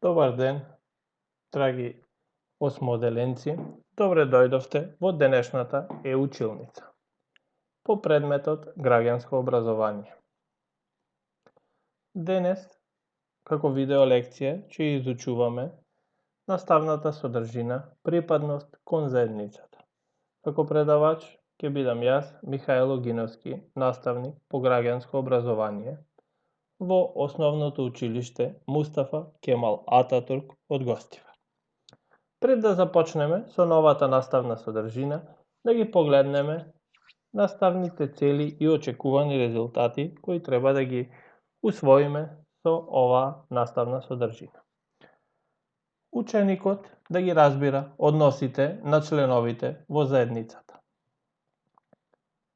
Добар ден, драги осмоделенци. Добре дојдовте во денешната училница по предметот граѓанско образование. Денес, како видео лекција, ќе изучуваме наставната содржина припадност кон заедницата. Како предавач ќе бидам јас, Михаело Гиновски, наставник по граѓанско образование во Основното училиште Мустафа Кемал Ататурк од Гостива. Пред да започнеме со новата наставна содржина, да ги погледнеме наставните цели и очекувани резултати кои треба да ги усвоиме со оваа наставна содржина. Ученикот да ги разбира односите на членовите во заедницата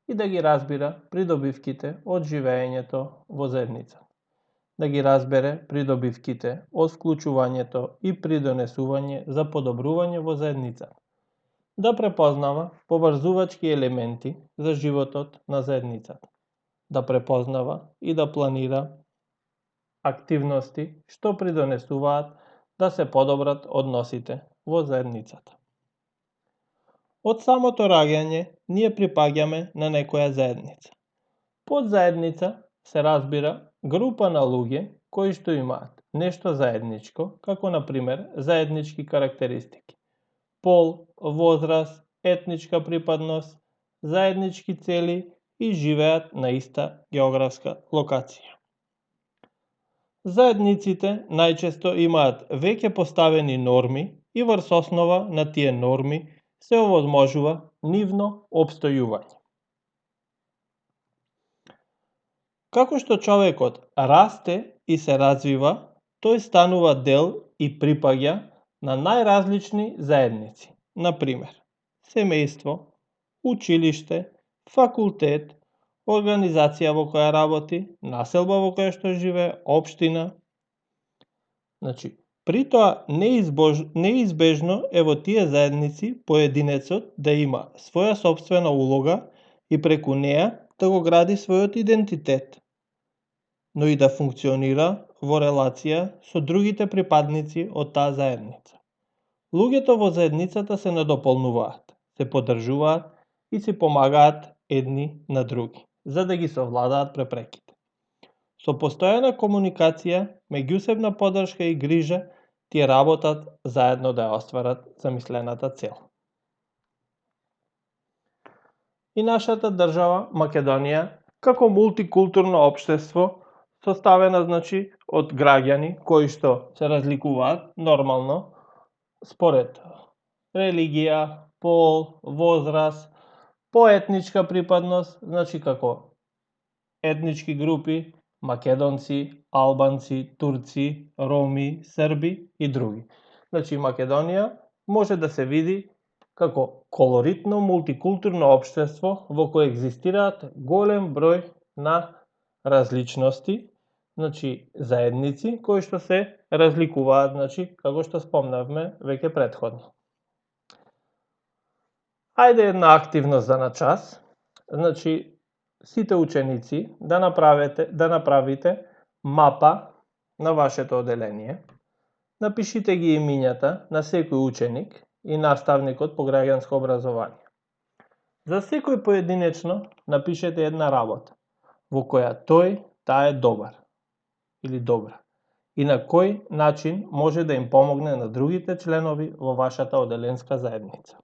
и да ги разбира придобивките од живеењето во заедницата. Да ги разбере придобивките од вклучувањето и придонесување за подобрување во заедницата. Да препознава поврзувачки елементи за животот на заедницата. Да препознава и да планира активности што придонесуваат да се подобрат односите во заедницата. Од самото раѓање ние припаѓаме на некоја заедница. Под заедница се разбира група на луѓе кои што имаат нешто заедничко, како на пример заеднички карактеристики: пол, возраст, етничка припадност, заеднички цели и живеат на иста географска локација. Заедниците најчесто имаат веќе поставени норми и врз основа на тие норми се овозможува нивно опстојување. Како што човекот расте и се развива, тој станува дел и припаѓа на најразлични заедници, на пример, семејство, училиште, факултет, организација во која работи, населба во која што живее, општина. При тоа неизбежно е во тие заедници поединецот да има своја сопствена улога и преку неа да го гради својот идентитет, но и да функционира во релација со другите припадници од таа заедница. Луѓето во заедницата се надополнуваат, се поддржуваат и си помагаат едни на други, за да ги совладаат препреките. Со постојана комуникација, меѓусебна поддршка и грижа, тие работат заедно да ја остварат замислената цел. И нашата држава Македонија, како мултикултурно општество, составена од граѓани кои што се разликуваат нормално според религија, пол, возраст, по етничка припадност, како етнички групи македонци, албанци, турци, роми, срби и други. Македонија може да се види како колоритно мултикултурно општество во кое екзистираат голем број на различности, заедници кои што се разликуваат, како што спомнавме веќе претходно. Ајде една активност за на час. Сите ученици да направите мапа на вашето оделение. Напишите ги имињата на секој ученик и наставникот по граѓанско образование. За секој поединечно напишете една работа во која таа е добар или добра и на кој начин може да им помогне на другите членови во вашата оделенска заедница.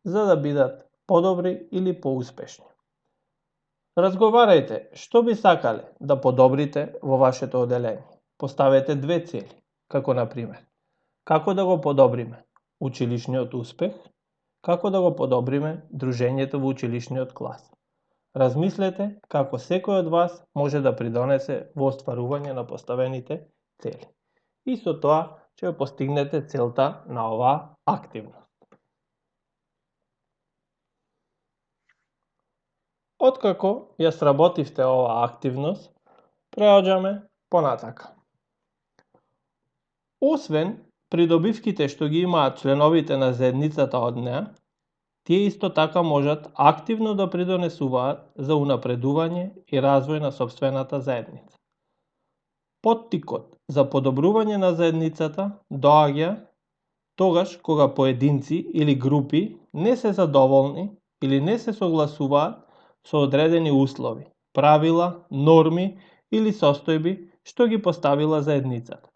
За да бидат подобри или поуспешни. Разговарајте што би сакале да подобрите во вашето оделение. Поставете 2 цели, како на пример, како да го подобриме училишниот успех, како да го подобриме дружењето во училишниот клас. Размислете како секој од вас може да придонесе во остварување на поставените цели. И со тоа ќе постигнете целта на оваа активност. Откако ја сработивте оваа активност, преоѓаме понатака. Освен придобивките што ги имаат членовите на заедницата од неа, тие исто така можат активно да придонесуваат за унапредување и развој на сопствената заедница. Поттикот за подобрување на заедницата доаѓа тогаш кога поединци или групи не се задоволни или не се согласуваат со одредени услови, правила, норми или состојби што ги поставила заедницата.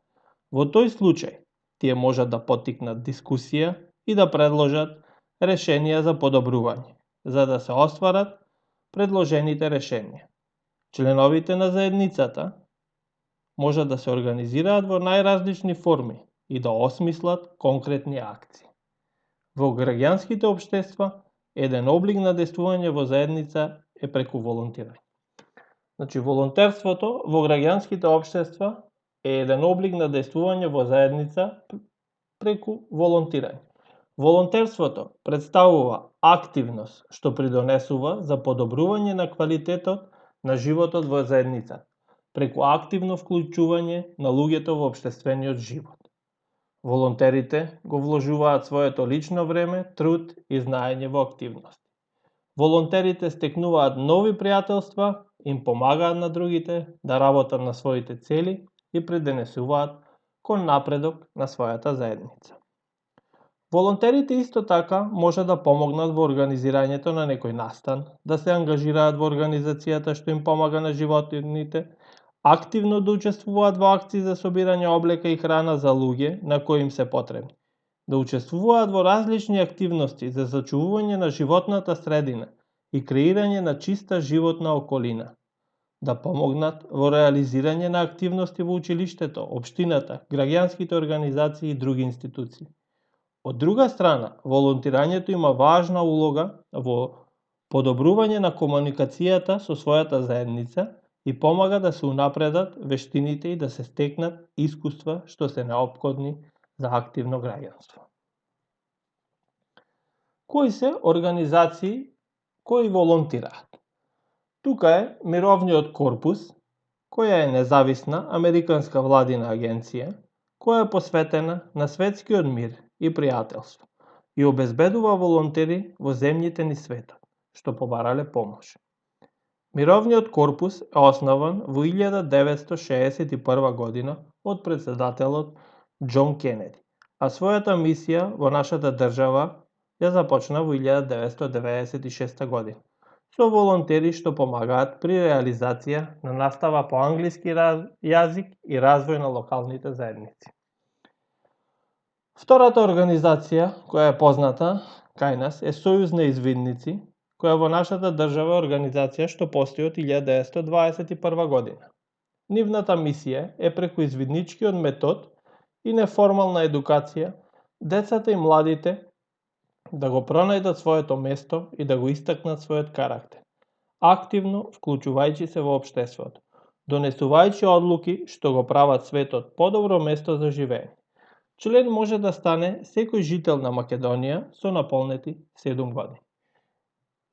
Во тој случај, тие можат да поттикнат дискусија и да предложат решенија за подобрување, за да се остварат предложените решенија. Членовите на заедницата можат да се организираат во најразлични форми и да осмислат конкретни акции. Во граѓанските општества, еден облик на действување во заедница е преку волонтирање. Значи, волонтерството во граѓанските општества е еден облик на действување во заедница преку волонтирање. Волонтерството представува активност што придонесува за подобрување на квалитетот на животот во заедницата, преку активно вклучување на луѓето во општествениот живот. Волонтерите го вложуваат своето лично време, труд и знаење во активности. Волонтерите стекнуваат нови пријателства, им помагаат на другите да работат на своите цели и придонесуваат кон напредок на својата заедница. Волонтерите исто така може да помогнат во организирањето на некој настан, да се ангажираат во организацијата што им помага на животните, активно да учествуваат во акции за собирање облека и храна за луѓе на кои им се потребни, да учествуваат во различни активности за зачувување на животната средина и креирање на чиста животна околина, да помогнат во реализирање на активности во училиштето, општината, граѓанските организации и други институции. Од друга страна, волонтирањето има важна улога во подобрување на комуникацијата со својата заедница и помага да се унапредат вештините и да се стекнат искуства што се неопходни за активно граѓанство. Кои се организации кои волонтираат? Тука е Мировниот корпус, која е независна американска владина агенција, која е посветена на светскиот мир и пријателство и обезбедува волонтери во земјите низ светот, што побарале помош. Мировниот корпус е основан во 1961 година од претседателот Џон Кенеди, а својата мисија во нашата држава ја започна во 1996 година, со волонтери што помагаат при реализација на настава по англиски јазик и развој на локалните заедници. Втората организација која е позната кај нас е Сојуз на извидници, која во нашата држава е организација што постои од 1921 година. Нивната мисија е преку извидничкиот метод и неформална едукација децата и младите да го пронајдат своето место и да го истакнат својот карактер, активно вклучувајќи се во општеството, донесувајќи одлуки што го прават светот подобро место за живење. Член може да стане секој жител на Македонија со наполнети 7 години.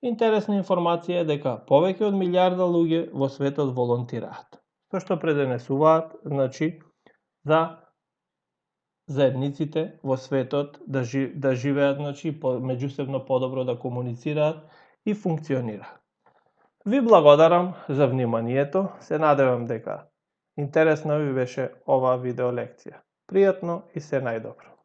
Интересна информација е дека повеќе од милијарда луѓе во светот волонтираат, што придонесуваат, за заедниците во светот да живеат, меѓусебно подобро да комуницираат и функционираат. Ви благодарам за вниманието, се надевам дека интересна ви беше оваа видеолекција. Пријатно и се најдобро.